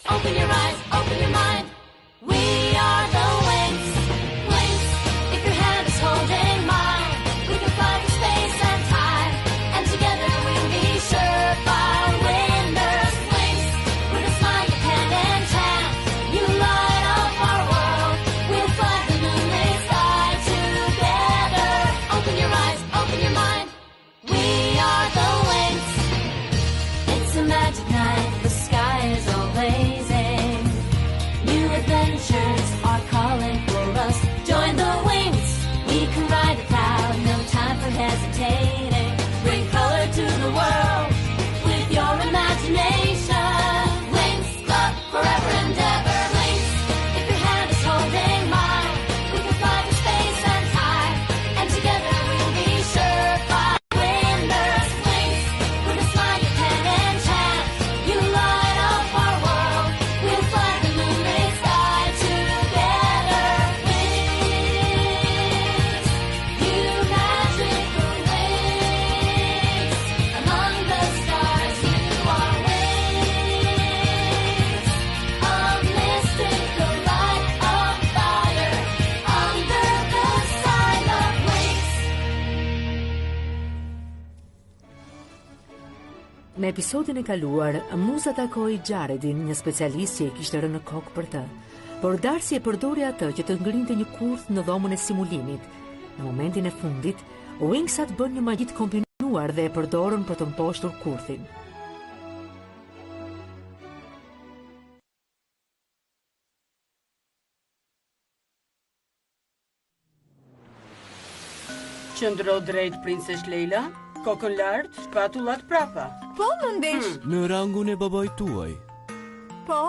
Open your eyes, open your mind. We are the Wings. Wings, if your hand is holding mine, we can fly through space and time, and together we'll be surefire winners. Wings, with a smile you can enchant. You light up our world. We'll fly the moonlit sky together. Open your eyes, open your mind. We are the Wings. It's a magic night. The sky is all blazing. New adventures are calling for us. Join the Wings. We can ride the cloud. No time for hesitating. Bring color to the world with your imagination. Wings, love forever and ever. Wings, if your hand is holding mine, we can fly through space and time, and together we'll be surefire winners. Wings, with a smile you can enchant. You light up our world. We'll fly the moonlit sky together. Wings, you magical wings. Among the stars you are wings. A mystical light of fire under the sign of wings. Në episodin e kaluar, Musa takoi Jaredin, një specialist që i kishte rënë në kokë për të. Por Darcy e përdori atë që të ngrinte një kurth në dhomën e simulimit. Në momentin e fundit, Wingsat bën një magji të kombinuar dhe e përdorën për të mposhtur kurthin. Qëndro drejt princesh Leila, kokën lart, shpatullat prapa. Po, më ndesh. Në rangun e babait tuaj. Po?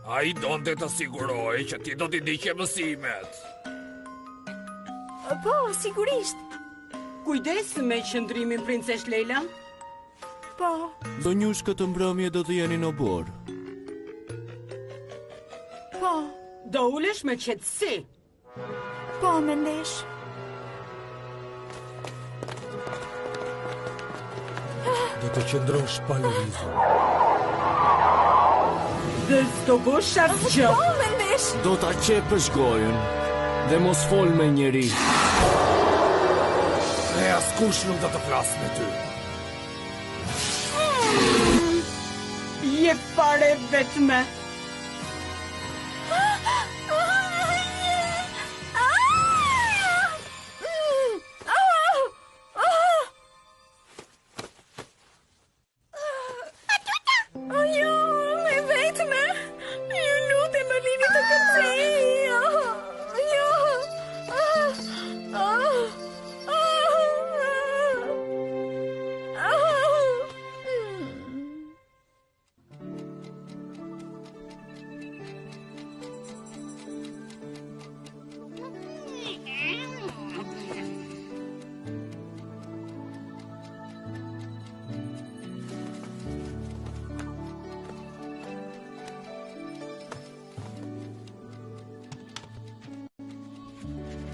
A i donte të siguroj që ti do t'i ndiqe mësimet. Po, sigurisht. Kujdes me qëndrimin princesh Leila. Po. Zonjush këtë mbrëmje do të jeni në borë. Po. Do ulesh me qetësi. Po, më ndesh. Do të qëndrosh pa lëvizur. Dhe s'do bosh asgjë. Po, më ndesh. Do ta qepësh gojën dhe mos fol me njeri. E askush nuk do të flas me ty. Je fare vetme.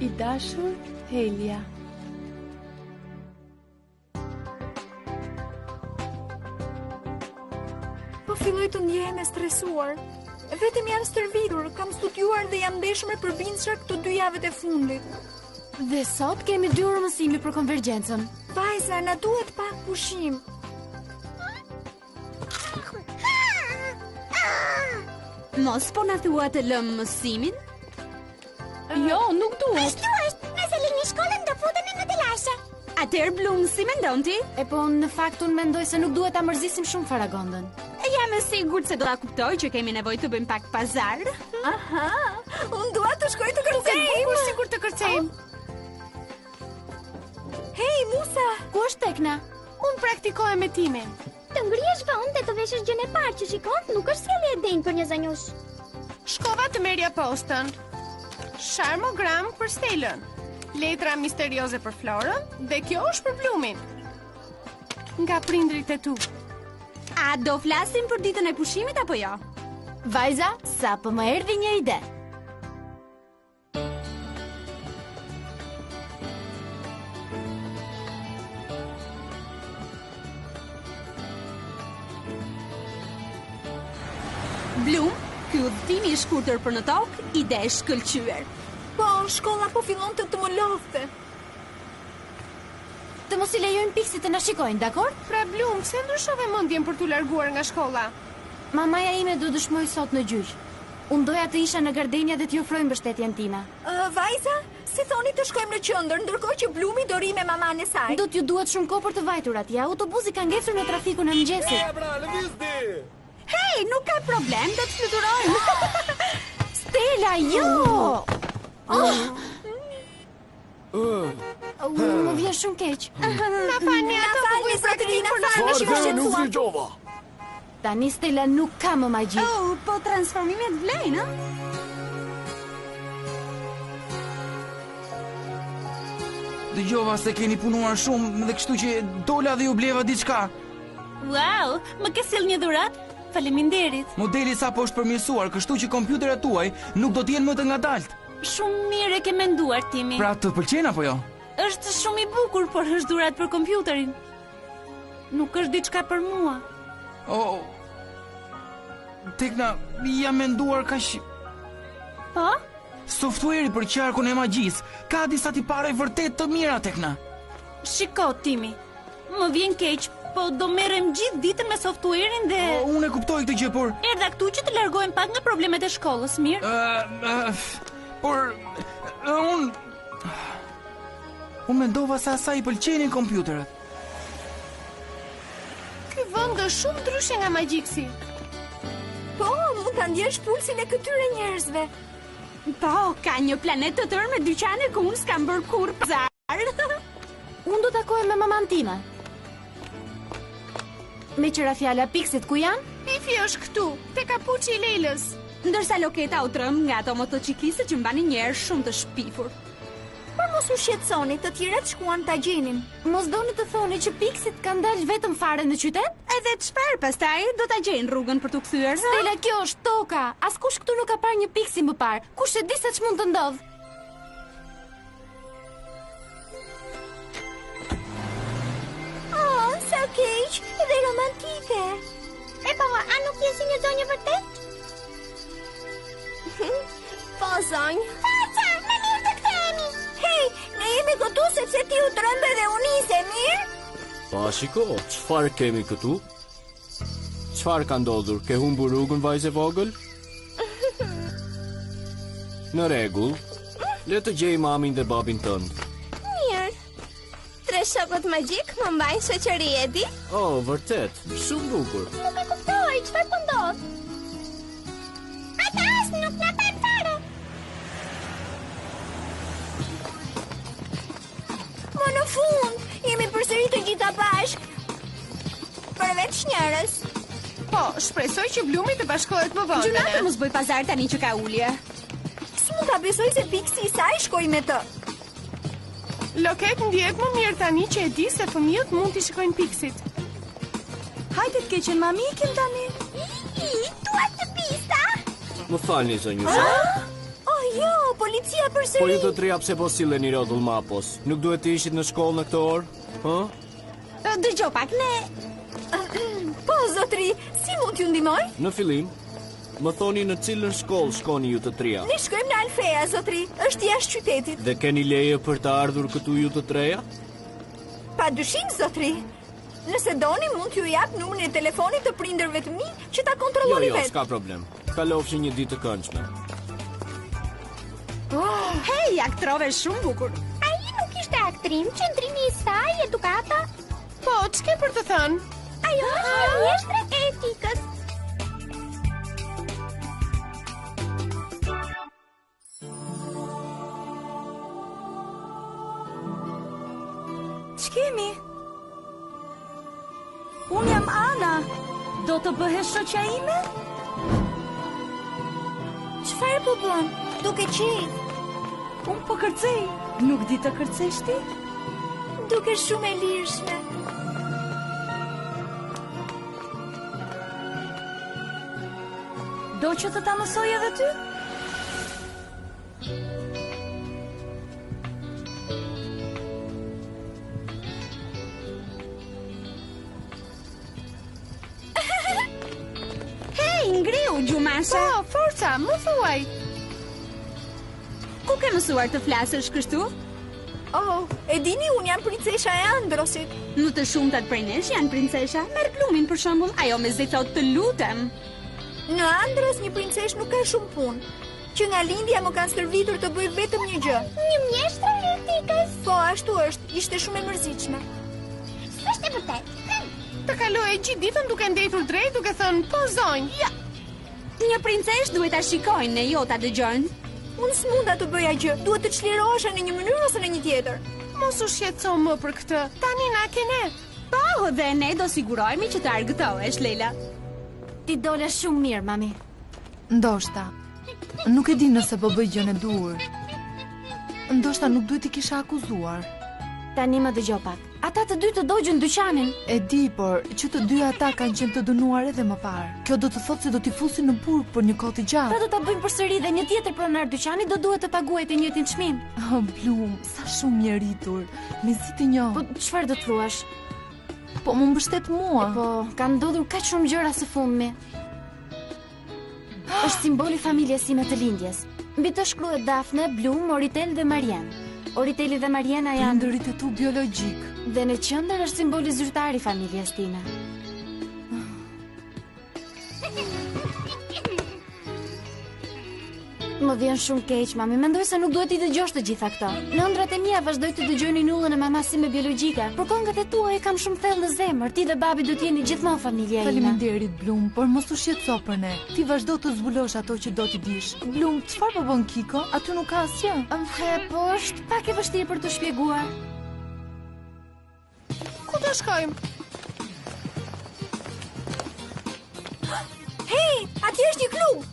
I dashur Helia. Po filloj të ndjehem e stresuar. Vetëm jam stërvitur, kam studiuar dhe jam ndeshur me përbindshra këto 2 javët e fundit. Dhe sot kemi 2 orë mësimi për konvergjencën. Vajza, na duhet pak pushim. Mos po na thua të lëm mësimin? Jo, nuk duhet. Nëse lini shkollën do futemi në të lashe. Atëherë Bloom, si mendon ti? E po, në fakt unë mendoj se nuk duhet ta mërzisim shumë Faragondën. Jam e sigurt se do ta kuptoj që kemi nevojë të bëjmë pak pazar. Aha, unë dua të shkoj të kërcejmë. Bukur sigur të kërcejmë. Hej, Musa! Ku është Tekna? Unë praktikohem me timin. Të ngrihesh vonë dhe të veshësh gjën e parë që shikon, nuk është sjellje e denjë për një zanjush. Shkova të merja postën. Sharmogram për Stelën. Letra misterioze për Florën dhe kjo është për Blumin. Nga prindrit e tu. A do flasim për ditën e pushimit apo jo? Vajza, sa po më erdhi një ide. Blum, ky udhëtimi i shkurtër për në tokë, ide e shkëlqyer. Po, shkolla po fillon të më lodhte. Të mos i lejojnë Pixit të na shikojnë, dakord? Pra Blum, pse ndryshove mendjen për t'u larguar nga shkolla? Mamaja ime do dëshmoj sot në gjyq. Unë doja të isha në Gardenia dhe t'ju ofroj mbështetjen time. Vajza, si thoni të shkojmë në qendër, ndërkohë që Blumi do ri me maman e saj. Do t'ju duhet shumë kohë për të vajtur atje. Autobusi ka ngecur në trafikun e mëngjesit. Hej, nuk ka problem, do të fluturojmë. Stella, jo! Më vjen shumë keq. Na falni, ato po bëj praktikë për na Çfarë nuk dëgjova? Tani Stella nuk ka më magji. Oh, po transformimet vlejnë, a? Dëgjova se keni punuar shumë dhe kështu që dola dhe ju bleva diçka. Wow, më ke sjell një dhuratë? Faleminderit. Modeli sapo është përmirësuar, kështu që kompjuterat tuaj nuk do të jenë më të ngadalt. Shumë mirë e ke menduar, Timi. Pra të pëlqen apo jo? Është shumë i bukur, por është dhuratë për kompjuterin. Nuk është diçka për mua. Oh, Tekna, jam menduar kaq. Po? Software-i për qarkun e magjisë ka disa tipare vërtet të mira, Tekna. Shiko, Timi, më vjen keq, po do merrem gjithë ditën me software-in dhe... Unë e kuptoj këtë gjë, por... Erdha këtu që të largohem pak nga problemet e shkollës, mirë? Por... Unë mendova se asaj I pëlqenin kompjuterat. Ky vend është shumë ndryshe nga Magjiksi. Po, mund ta ndjesh pulsin e këtyre njerëzve. Po, ka një planet të tërë me dyqane ku unë s'kam bërë kur pazar. Unë do takohem me maman time. Me qëra fjala Pixit ku janë? Pifi është këtu, te kapuçi I Lelës. Ndërsa Loketa u trëm nga ato motociklistët që mbani njerëz shumë të shpifur. Por mos u shqetësoni, të tjerat shkuan ta gjenin. Mos doni të thoni që Pixit kanë dalë vetëm fare në qytet? Edhe çfarë pastaj do ta gjejnë rrugën për t'u kthyer? Stella, kjo është toka. Askush këtu nuk ka parë një Pixi më parë. Kush e di se ç'mund të ndodh? Oh, sa keq dhe romantike. E po, a nuk je si një zonjë vërtet? Po, zonjë. Faca, më mirë të kthehemi. Hej, ne jemi këtu sepse ti u trembe dhe unë ise, mirë? Pa shiko, çfarë kemi këtu? Çfarë ka ndodhur? Ke humbur rrugën, vajzë e vogël? Në rregull. Le të gjej mamin dhe babin tënd. Mirë. Tre shokët magjik më mbajnë shoqëri, e di? Oh, vërtet, shumë bukur. Nuk e kuptoj, çfarë po ndodh? Ata as nuk na kanë fare. Më në fund, jemi përsëri të gjitha bashk. Përveç njërës. Po, shpresoj që Blumi të bashkohet më vonë. Gjuna të mos bëj pazar tani që ka ulje. Si mund ta besoj se Pixi I saj shkoi me të? Loket ndjehet më mirë tani që e di se fëmijët mund t'i shikojnë Pixit. Hajde të keqen mami, ikim tani. Tua të pista. Më falni, zonjusha. Oh jo, policia përsëri. Po ju të treja pse po silleni rrotull mapos? Nuk duhet të ishit në shkollë në këtë orë? Hë? Dëgjoj pak, ne... Po, zotri, si mund t'ju ndihmoj? Në fillim, më thoni në cilën shkollë shkoni ju të treja? Ne shkojmë në Alfea, zotri. Është jashtë qytetit. Dhe keni leje për të ardhur këtu ju të treja? Padyshim, zotri. Nëse doni, mund t'ju jap numrin e telefonit të prindërve të mi që ta kontrolloni Jo, vetë. s'ka problem. Kalofshi një ditë të këndshme. Hej, aktrove shumë bukur. Ai nuk ishte aktrim, qëndrimi I saj, edukata. Po, ç'ke për të thënë? Ajo është një mjeshtre e etikës. Ç'kemi? Unë jam Ana. Do të bëhesh shoqja ime? Çfarë po bën? Duke qejf. Unë po kërcej. Nuk di të kërcesh ti? Duke shumë e lirshme. Do që të ta mësoj edhe ty? Hej, kreu, Gjumashe. Po, forca, më thuaj. Ku ke mësuar të flasësh kështu? Oh, e dini, unë jam princesha e Androsit. Në të shumtat prej nesh janë princesha. Merr Blumin për shembull, ajo me zi thot të lutem. Në Andros një princesh nuk ka shumë punë. Që nga lindja më kanë stërvitur të bëj vetëm një gjë. Një mjeshtër lirtikës. Po, ashtu është. Ishte shumë e mërzitshme. S'është e vërtet. Të kaloj e gjithë ditën duke ndetur drejt, duke thënë, po zonjë. Ja. Një princesh duhet ta shikojnë ne jo ta dëgjojnë. Unë s'munda të bëja gjë. Duhet të çlirohesha në një mënyrë ose në një tjetër. Mos u shqetëso më për këtë. Tani na ke ne. Po, dhe ne do sigurohemi që të argëtohesh, Leila. Ti dole shumë mirë, mami. Ndoshta. Nuk e di nëse po bëj gjën e duhur. Ndoshta nuk duhet i kisha akuzuar. Tani më dëgjo pak. Ata të dy të dogjën dyqanin. E di, por që të dy ata kanë qenë të dënuar edhe më parë. Kjo do të thotë se do t'i fusin në burg për një kohë të gjatë. Pra do ta bëjmë përsëri dhe një tjetër pronar dyqani do duhet të paguajë të njëjtin çmim. Oh, Blum, sa shumë i rritur. Me zi të njoh. Po çfarë do të thuash? Po më mbështet mua. Po, kanë ndodhur kaq shumë gjëra së fundmi. Është simboli familjes sime të lindjes. Mbi të shkruhet Dafne, Blum, Oritel dhe Marian. Oriteli dhe Mariana janë prindërit e tu biologjik. Dhe në qendër është simboli zyrtar i familjes time. Më vjen shumë keq, mami. Mendoj se nuk duhet i dëgjosh të gjitha këto. Në ëndrat e mia vazhdoj të dëgjojnë ullën e mamasime biologjike. Por këngët e tua e kam shumë thellë në zemër. Ti dhe babi do të jeni gjithmonë familja ime. Faleminderit, Blum, por mos u shqetëso për ne. Ti vazhdo të zbulosh ato që do t'i dish. Blum, çfarë po bën Kiko? Aty nuk ka asgjë. Po është pak e vështirë për të shpjeguar. Ku do shkojmë? Hey, atje është një klub.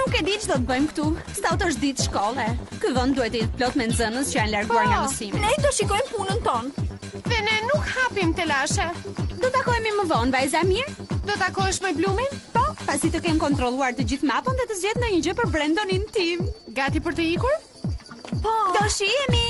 Nuk e di ç'do të bëjmë këtu. Sot është ditë shkolle. Ky vend duhet të jetë plot me nxënës që janë larguar nga mësimi. Ne do shikojmë punën tonë. Dhe ne nuk hapim telashe. Do takohemi më vonë, vajza mirë? Do takohesh me Blumin? Po, pasi të kem kontrolluar të gjithë mapën dhe të zgjedh ndonjë gjë për Brendonin tim. Gati për të ikur? Po. Do shihemi.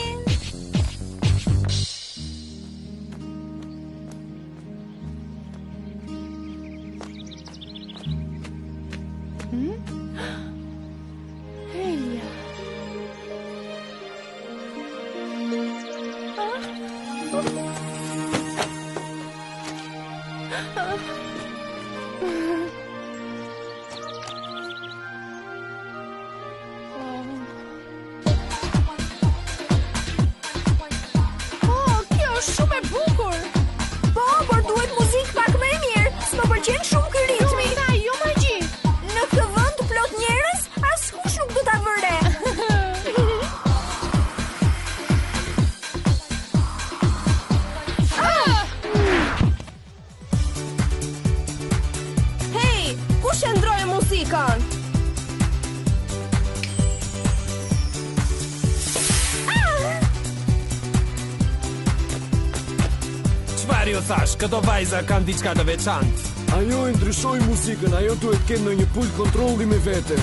Këto vajza kanë diçka të veçantë. Ajo e ndryshoi muzikën, ajo duhet të kenë ndonjë pult kontrolli me vete.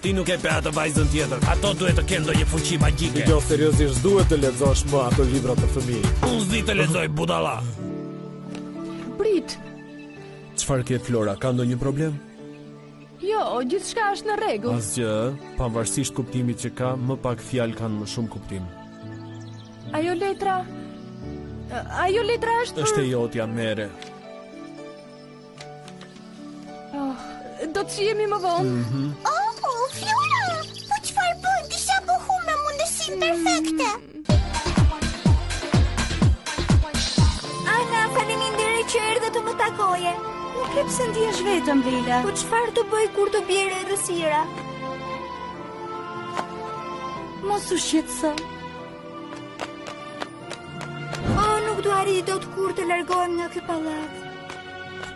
Ti nuk e pe atë vajzën tjetër. Ato duhet të kenë ndonjë fuqi magjike. Jo, seriozisht, duhet të lexosh më ato libra të fëmijë. Unë s'di të lexoj budalla. Prit. Çfarë ke Flora? Ka ndonjë problem? Jo, gjithçka është në rregull. Asgjë, pavarësisht kuptimit që ka, më pak fjalë kanë më shumë kuptim. Ajo letra është... Është e jotja, mere. Do të shihemi më vonë. Oh, Flora! Po çfarë bën? Disa buhu me mundësinë perfekte. Ana, faleminderit që erdhe të më takoje. Nuk e pse ndihesh vetëm, Leila. Po çfarë të bëj kur të bjerë errësira? Mos u shqetëso. Nuk do arrit dot kur të largohem nga ky pallat.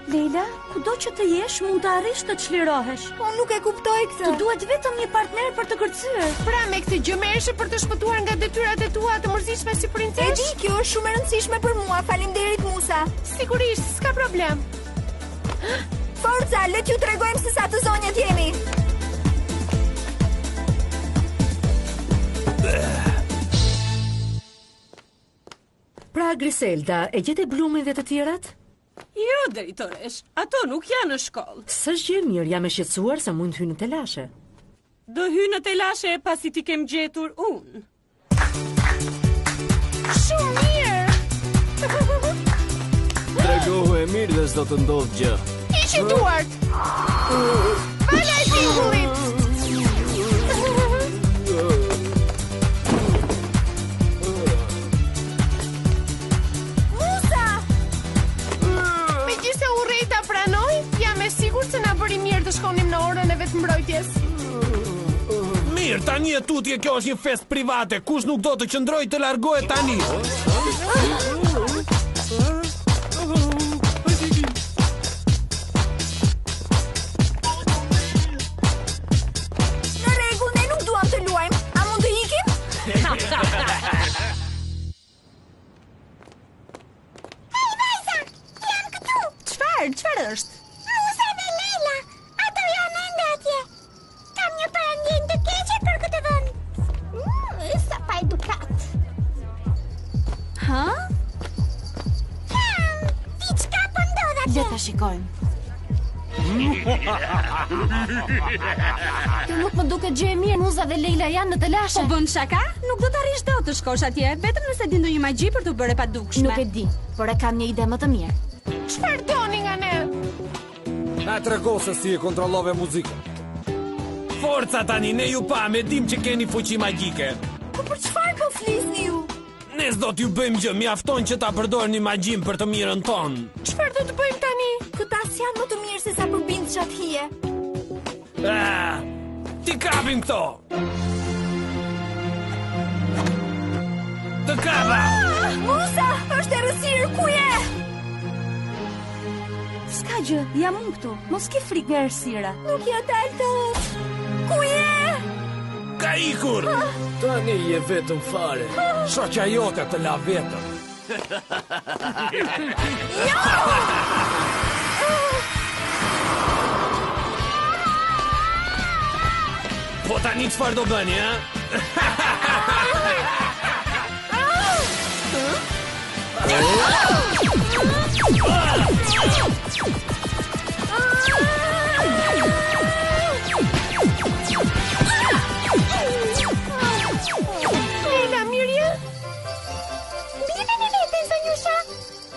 Leila, kudo që të jesh mund të arrish të çlirohesh. Po nuk e kuptoj këtë. Të duhet vetëm një partner për të kërcyer. Pra me këtë gjë merresh për të shpëtuar nga detyrat e tua të mërzitshme si princesh? E di, kjo është shumë e rëndësishme për mua. Faleminderit Musa. Sigurisht, s'ka problem. Forca, le t'ju tregojmë se sa të zonjat jemi. Pra Pra, Griselda, e gjete Blumin dhe të tjerat? Jo, drejtoresh, ato nuk janë në shkollë. S'është gjë mirë, jam e shqetësuar se mund të hyjnë në telashe. Do hy në telashe pasi ti kem gjetur unë. Shumë mirë! Tregohu e mirë dhe s'do të ndodh gjë. Hiqi duart! Vala e tingullit! Musa! Megjithse urrejta pranoj, jam e sigurt se na bëri mirë të shkonim në orën e vetmbrojtjes. Mirë, tani e tutje, kjo është një fest private. Kush nuk do të qëndroj të largohet tani? Në rregull, ne nuk duam të luajmë. A mund të ikim? Hej, vajza, jam këtu. Çfarë është? Musa dhe Leila, ato janë ende atje. Kam një parandjen të keqe për këtë vend. Sa pa edukat. Ha? Diçka po ndodh atje. Le ta shikojmë. Kjo nuk më duket gjë e mirë, Musa dhe Leila janë në telashe. Po bën shaka? Nuk do të arrish dot të shkosh atje, vetëm nëse di ndonjë magji për të bërë e padukshme. Nuk e di, por e kam një ide më të mirë. Çfarë doni nga ne? Na trego se si e kontrollove muzikën. Forca tani, ne ju pam, e dim që keni fuqi magjike. Po për çfarë po flisni ju? Ne s'do t'ju bëjmë gjë, mjafton që ta përdorni magjin për të mirën tonë. Çfarë do të bëjmë tani? Këta s'janë më të mirë se sa për bindçat hije. Ti kapim këto! Të kapa! Musa, është errësirë, ku je? S'ka gjë, jam unë këtu. Mos ke frikë nga errësira. Nuk ja dal dot. Ku je? Ka ikur! Tani je vetëm fare. Shoqja jote të la vetëm. Po tani çfarë do bëni, Leila, mirë? Bile në vete, zonjusha.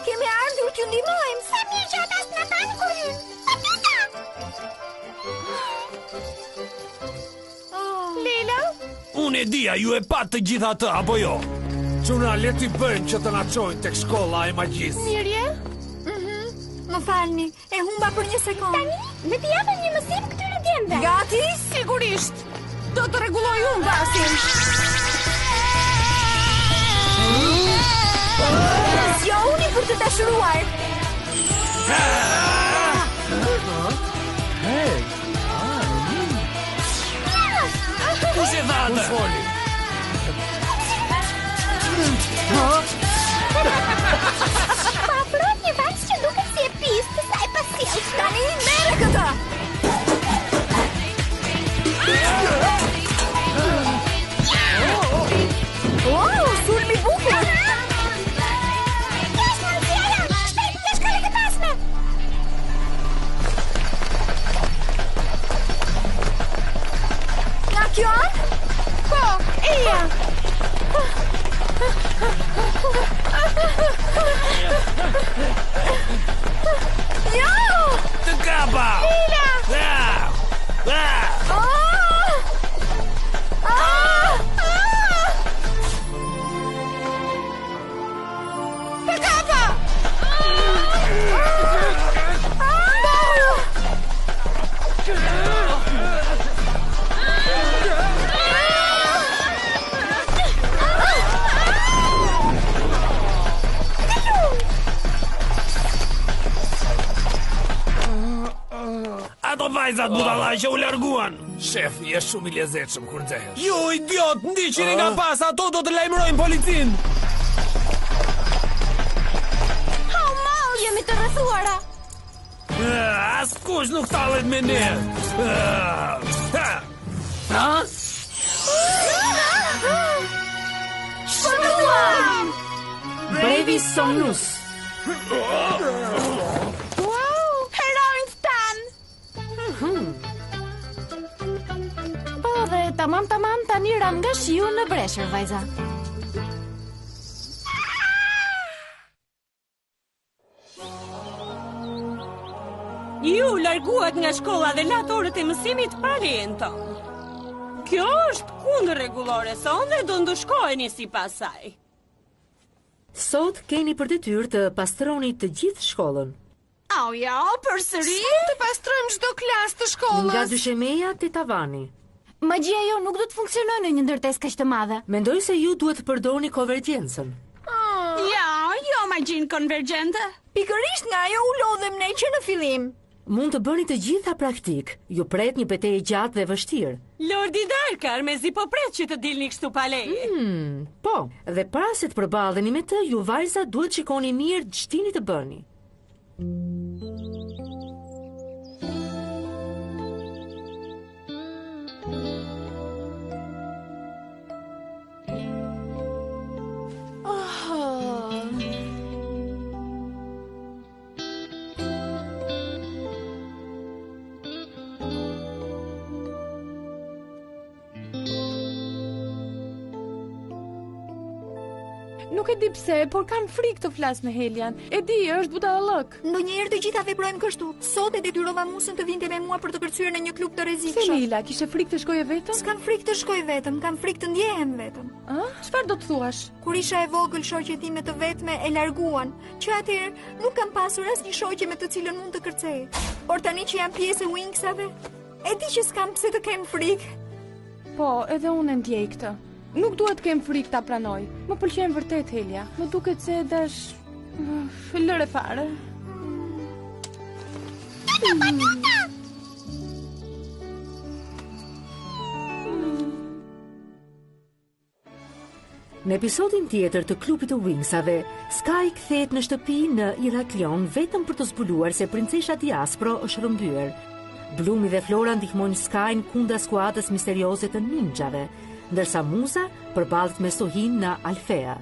Kemi ardhur t'ju ndihmojmë. Sa mirë që ata s'na kanë kur hyn. Leila? Unë e dia, ju e pat të gjitha të, apo jo? Çuna, le t'i bëjmë që të na çojnë tek shkolla e magjisë. Mirje? Më falni, e humba për një sekond. Tani, le t'i japim një mësim këtyre djemve. Gati? Sigurisht. Do të rregulloj unë basin. Sjoni për të dashuruar. Kush e dha atë? Foli. Pa afrohet një vaks që duket si e pistë, sa e pasjellshme. Tani merre këtë. Wow, sulmi bukur. Kesh mund t'jera, shpejt nga shkollet e pasme. Nga kjo? Po, eja. Jo! Të kapa! Leila! Të kapa! Ato vajzat budalla që u larguan. Shef, je shumë i lezetshëm kur nxehesh. Ju idiot, ndiqini nga pas, ato do të lajmërojnë policin. Oh, mau, jemi të rrethuara. Askush nuk tallet me ne. Breve Brevis Somnus. Wow, heroin stan! Po, dhe tamam tani ram nga shiu në breshër, vajza. Ju larguat nga shkolla dhe latë orët e mësimit pa lejen tonë. Kjo është kundër rregullore son dhe do ndushkoheni sipas saj. Sot keni për detyrë të pastroni të gjithë shkollën. Au ja, përsëri? Të pastrojmë çdo klasë të shkollës. Nga dyshemeja te tavani. Magjia jo nuk do të funksionojë në një ndërtesë kaq të madhe. Mendoj se ju duhet të përdorni konvergjencën. Ja, jo magjin konvergjente. Pikërisht nga ajo u lodhem ne që në fillim. Mund të bëni të gjitha praktik. Ju pret një betejë gjatë dhe vështirë. Lordi Darkar, mezi po pret që të dilni kështu pa leje. Po, dhe para se të përballeni me të, ju vajza duhet shikoni mirë ç'tini të bëni. Nuk e di pse, por kam frikë të flas me Helian. E di, është budallëk. Ndonjëherë të gjitha veprojmë kështu. Sot e detyrova Musën të vinte me mua për të kërcyer në një klub të rrezikshëm. Selila, kishe frikë të shkoje vetëm? S'kam frikë të shkoj vetëm, kam frikë të ndjehem vetëm. Çfarë do të thuash? Kur isha e vogël, shoqet time të vetme e larguan, që atëherë nuk kam pasur asnjë shoqe me të cilën mund të kërcej. Por tani që jam pjesë e Wingsave, e di që s'kam pse të kem frikë. Po, edhe unë e ndjej këtë. Nuk duhet kem frikë ta pranoj. Më pëlqen vërtet Helia. Më duket se dash lëre fare. Në episodin tjetër të klubit të Wingsave, Sky kthehet në shtëpi në Iraklion vetëm për të zbuluar se princesha Diaspro është rrëmbyer. Blumi dhe Flora ndihmojnë Skyn kundra skuadrës misterioze të ninjave, ndërsa Muza përballet me Sohin në Alfea.